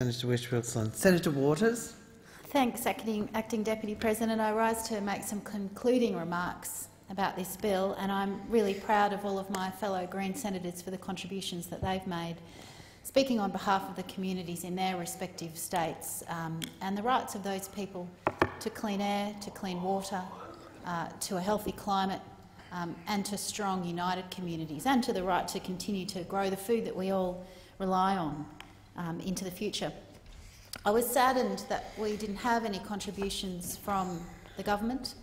Senator Whish-Wilson. Senator Waters. Thanks, Acting Deputy President. I rise to make some concluding remarks about this bill, and I'm really proud of all of my fellow Green senators for the contributions that they've made, speaking on behalf of the communities in their respective states and the rights of those people to clean air, to clean water, to a healthy climate and to strong, united communities, and to the right to continue to grow the food that we all rely on into the future. I was saddened that we didn't have any contributions from the government,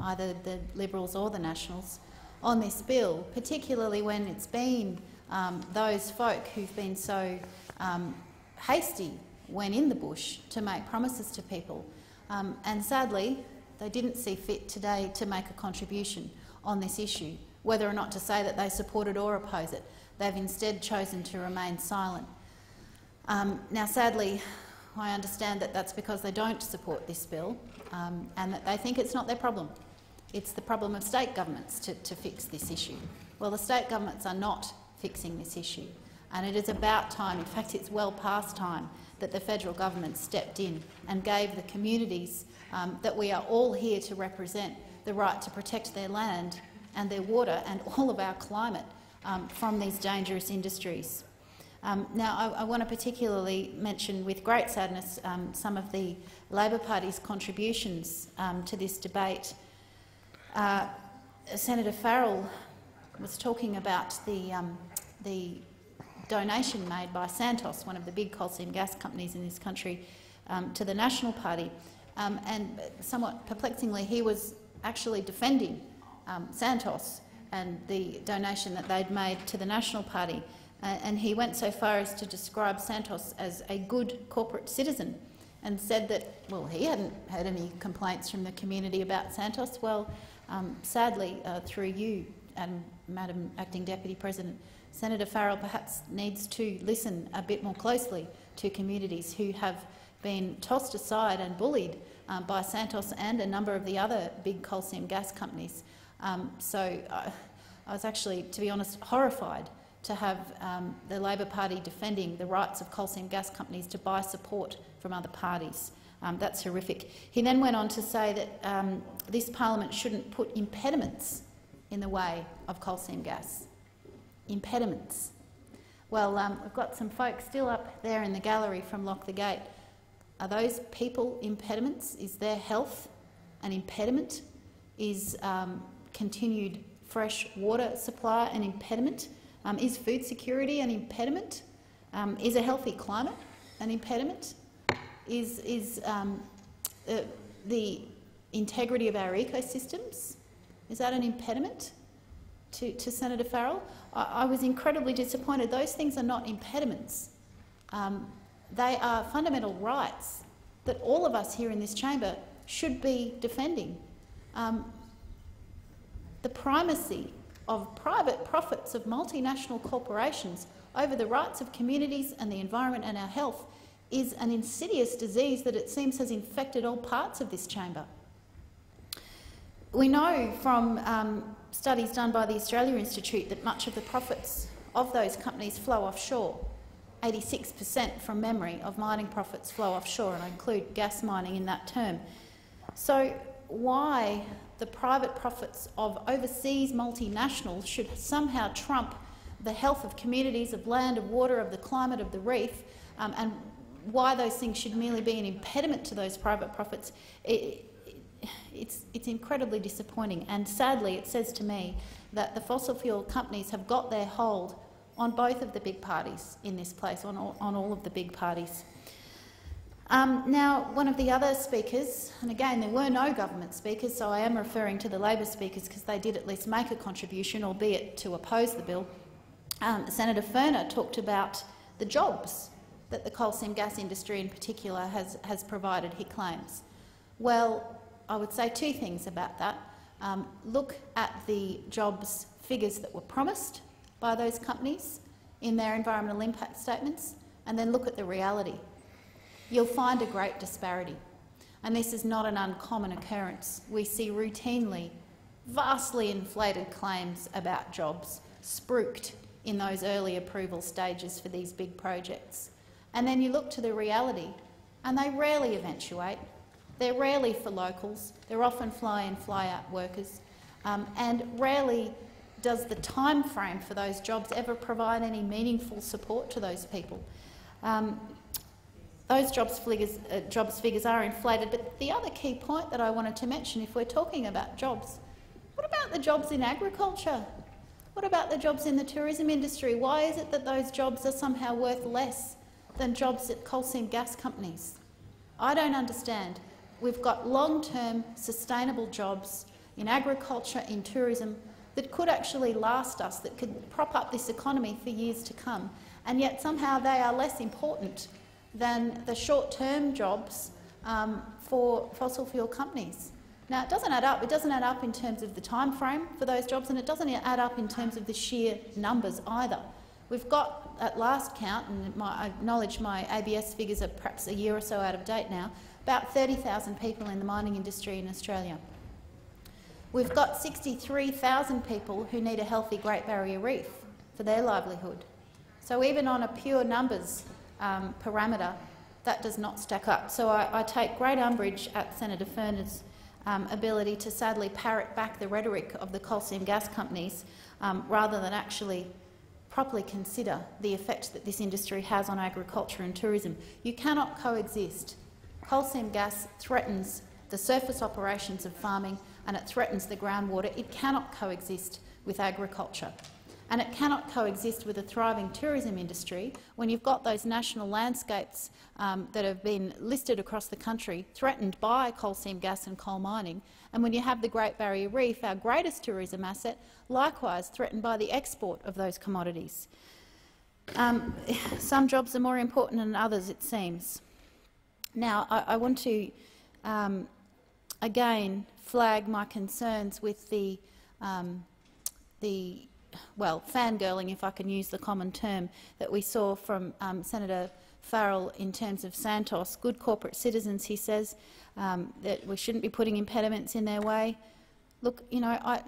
either the Liberals or the Nationals, on this bill, particularly when it's been those folk who've been so hasty when in the bush to make promises to people. And sadly, they didn't see fit today to make a contribution on this issue, whether or not to say that they support it or oppose it. They've instead chosen to remain silent. Now, sadly, I understand that that's because they don't support this bill and that they think it's not their problem. It's the problem of state governments to fix this issue. Well, the state governments are not fixing this issue, and it is about time, in fact it's well past time, that the federal government stepped in and gave the communities that we are all here to represent the right to protect their land and their water and all of our climate from these dangerous industries. Now, I want to particularly mention with great sadness some of the Labor Party's contributions to this debate. Senator Farrell was talking about the donation made by Santos, one of the big coal seam gas companies in this country, to the National Party, and somewhat perplexingly he was actually defending Santos and the donation that they'd made to the National Party. And he went so far as to describe Santos as a good corporate citizen and said that, well, he hadn't had any complaints from the community about Santos. Well, sadly, through you, Madam Acting Deputy President, Senator Farrell perhaps needs to listen a bit more closely to communities who have been tossed aside and bullied by Santos and a number of the other big coal seam gas companies. So I was actually, to be honest, horrified to have the Labor Party defending the rights of coal seam gas companies to buy support from other parties. That's horrific. He then went on to say that this parliament shouldn't put impediments in the way of coal seam gas. Impediments. Well, we've got some folks still up there in the gallery from Lock the Gate. Are those people impediments? Is their health an impediment? Is continued fresh water supply an impediment? Is food security an impediment? Is a healthy climate an impediment? Is the integrity of our ecosystems, is that an impediment to Senator Farrell? I was incredibly disappointed. Those things are not impediments. They are fundamental rights that all of us here in this chamber should be defending. The primacy of private profits of multinational corporations over the rights of communities and the environment and our health is an insidious disease that it seems has infected all parts of this chamber. We know from studies done by the Australia Institute that much of the profits of those companies flow offshore. 86% from memory of mining profits flow offshore, and I include gas mining in that term. So why the private profits of overseas multinationals should somehow trump the health of communities, of land, of water, of the climate, of the reef, and why those things should merely be an impediment to those private profits, it's incredibly disappointing. And sadly, it says to me that the fossil fuel companies have got their hold on both of the big parties in this place, on all of the big parties. Now, one of the other speakers, and again there were no government speakers, so I am referring to the Labor speakers because they did at least make a contribution, albeit to oppose the bill. Senator Furner talked about the jobs that the coal seam gas industry in particular has provided, he claims. Well, I would say two things about that. Look at the jobs figures that were promised by those companies in their environmental impact statements, and then look at the reality. You'll find a great disparity, and this is not an uncommon occurrence. We see routinely vastly inflated claims about jobs spruiked in those early approval stages for these big projects. And then you look to the reality, and they rarely eventuate. They're rarely for locals. They're often fly-in, fly-out workers, and rarely does the time frame for those jobs ever provide any meaningful support to those people. Those jobs figures are inflated, but the other key point that I wanted to mention, if we're talking about jobs, what about the jobs in agriculture? What about the jobs in the tourism industry? Why is it that those jobs are somehow worth less than jobs at coal seam gas companies? I don't understand. We've got long-term sustainable jobs in agriculture, in tourism, that could actually last us, that could prop up this economy for years to come, and yet somehow they are less important than the short-term jobs for fossil fuel companies. Now, it doesn't add up. It doesn't add up in terms of the time frame for those jobs, and it doesn't add up in terms of the sheer numbers either. We've got, at last count, and I acknowledge my ABS figures are perhaps a year or so out of date now, about 30,000 people in the mining industry in Australia. We've got 63,000 people who need a healthy Great Barrier Reef for their livelihood. So even on a pure numbers parameter, that does not stack up. So I take great umbrage at Senator Furner's ability to sadly parrot back the rhetoric of the coal seam gas companies rather than actually properly consider the effect that this industry has on agriculture and tourism. You cannot coexist. Coal seam gas threatens the surface operations of farming and it threatens the groundwater. It cannot coexist with agriculture. And it cannot coexist with a thriving tourism industry when you've got those national landscapes that have been listed across the country threatened by coal seam gas and coal mining, and when you have the Great Barrier Reef, our greatest tourism asset, likewise threatened by the export of those commodities. Some jobs are more important than others, it seems. Now, I want to again flag my concerns with the well, fangirling, if I can use the common term, that we saw from Senator Farrell in terms of Santos. Good corporate citizens, he says, that we shouldn't be putting impediments in their way. Look, you know, I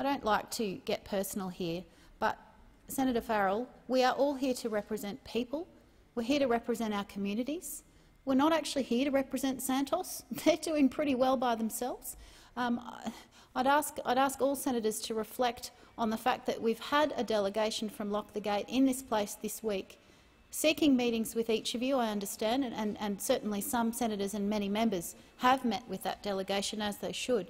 don't like to get personal here, but Senator Farrell, we are all here to represent people. We're here to represent our communities. We're not actually here to represent Santos. They're doing pretty well by themselves. I'd ask all senators to reflect on the fact that we've had a delegation from Lock the Gate in this place this week, seeking meetings with each of you, I understand, and certainly some senators and many members have met with that delegation, as they should.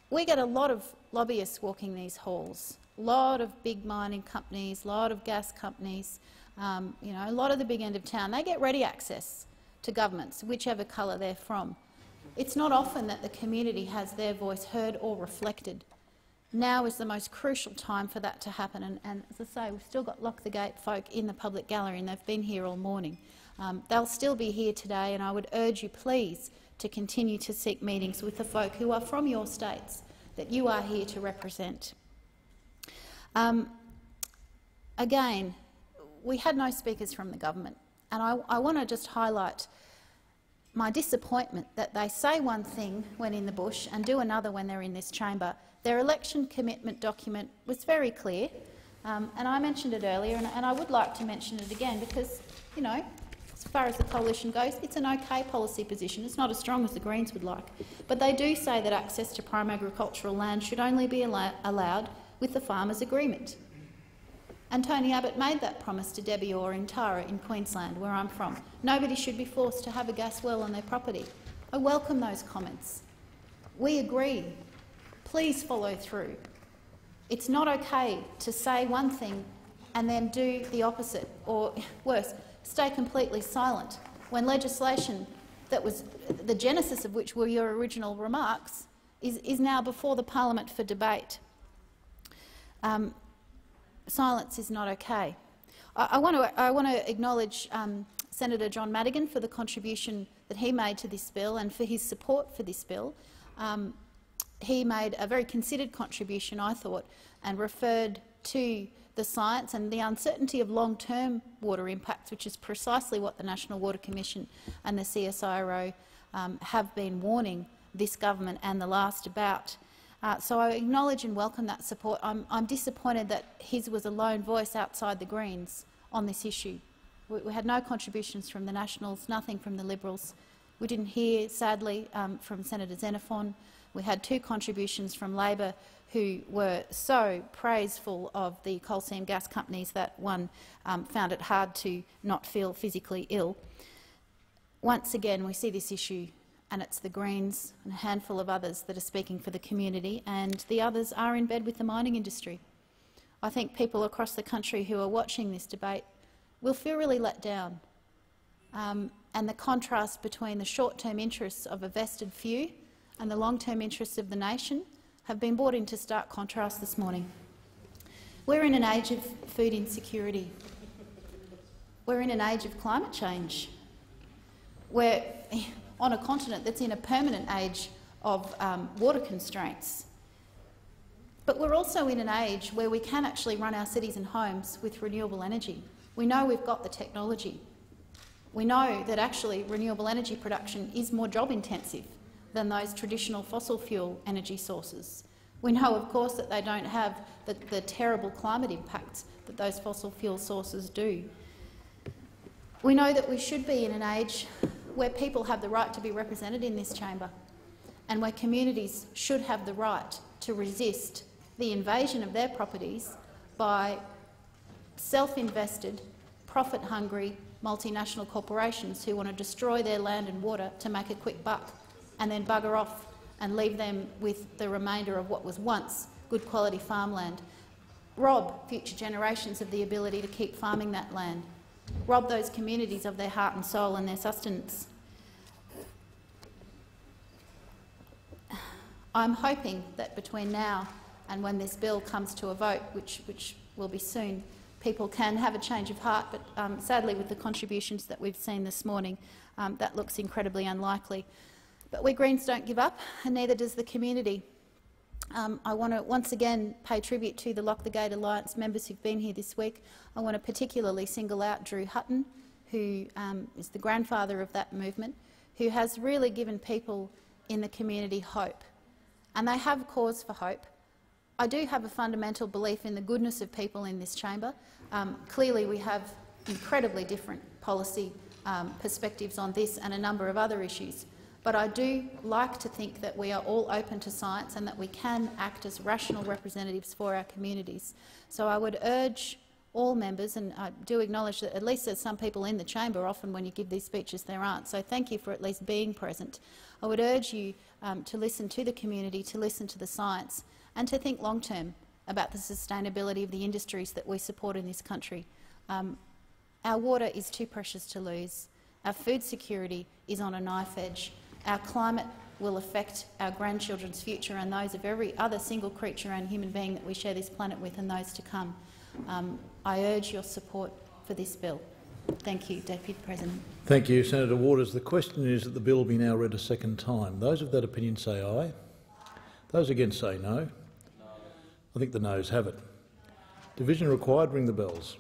We get a lot of lobbyists walking these halls, a lot of big mining companies, a lot of gas companies, you know, a lot of the big end of town. They get ready access to governments, whichever colour they're from. It's not often that the community has their voice heard or reflected. Now is the most crucial time for that to happen, and as I say, we've still got Lock the Gate folk in the public gallery, and they've been here all morning. They'll still be here today, and I would urge you, please, to continue to seek meetings with the folk who are from your states that you are here to represent. Again, we had no speakers from the government, and I want to just highlight my disappointment that they say one thing when in the bush and do another when they're in this chamber. Their election commitment document was very clear, and I mentioned it earlier, and I would like to mention it again because, you know, as far as the coalition goes, it's an okay policy position. It's not as strong as the Greens would like, but they do say that access to prime agricultural land should only be allowed with the farmers' agreement. And Tony Abbott made that promise to Debbie Orr in Tara in Queensland, where I'm from. Nobody should be forced to have a gas well on their property. I welcome those comments. We agree. Please follow through. It's not okay to say one thing and then do the opposite, or worse, stay completely silent when legislation that was the genesis of which were your original remarks is now before the parliament for debate. Silence is not okay. I want to acknowledge Senator John Madigan for the contribution that he made to this bill and for his support for this bill. He made a very considered contribution, I thought, and referred to the science and the uncertainty of long-term water impacts, which is precisely what the National Water Commission and the CSIRO have been warning this government and the last about. So I acknowledge and welcome that support. I'm disappointed that his was a lone voice outside the Greens on this issue. We had no contributions from the Nationals, nothing from the Liberals. We didn't hear, sadly, from Senator Xenophon. We had 2 contributions from Labor, who were so praiseful of the coal seam gas companies that one found it hard to not feel physically ill. Once again, we see this issue, and it's the Greens and a handful of others that are speaking for the community, and the others are in bed with the mining industry. I think people across the country who are watching this debate will feel really let down. And the contrast between the short-term interests of a vested few and the long-term interests of the nation have been brought into stark contrast this morning. We're in an age of food insecurity. We're in an age of climate change. We're on a continent that's in a permanent age of water constraints. But we're also in an age where we can actually run our cities and homes with renewable energy. We know we've got the technology. We know that actually renewable energy production is more job-intensive than those traditional fossil fuel energy sources. We know, of course, that they don't have the terrible climate impacts that those fossil fuel sources do. We know that we should be in an age where people have the right to be represented in this chamber and where communities should have the right to resist the invasion of their properties by self-invested, profit-hungry multinational corporations who want to destroy their land and water to make a quick buck and then bugger off and leave them with the remainder of what was once good quality farmland, rob future generations of the ability to keep farming that land, rob those communities of their heart and soul and their sustenance. I'm hoping that between now and when this bill comes to a vote, which will be soon, people can have a change of heart, but sadly with the contributions that we've seen this morning, that looks incredibly unlikely. But we Greens don't give up, and neither does the community. I want to once again pay tribute to the Lock the Gate Alliance members who've been here this week. I want to particularly single out Drew Hutton, who is the grandfather of that movement, who has really given people in the community hope. And they have cause for hope. I do have a fundamental belief in the goodness of people in this chamber. Clearly we have incredibly different policy perspectives on this and a number of other issues. But I do like to think that we are all open to science and that we can act as rational representatives for our communities. So I would urge all members, and I do acknowledge that at least there's some people in the chamber, often when you give these speeches there aren't, so thank you for at least being present. I would urge you to listen to the community, to listen to the science and to think long-term about the sustainability of the industries that we support in this country. Our water is too precious to lose. Our food security is on a knife edge. Our climate will affect our grandchildren's future and those of every other single creature and human being that we share this planet with and those to come. I urge your support for this bill. Thank you, Deputy President. Thank you, Senator Waters. The question is that the bill be now read a second time. Those of that opinion say aye. Those against say no. I think the noes have it. Division required. Ring the bells.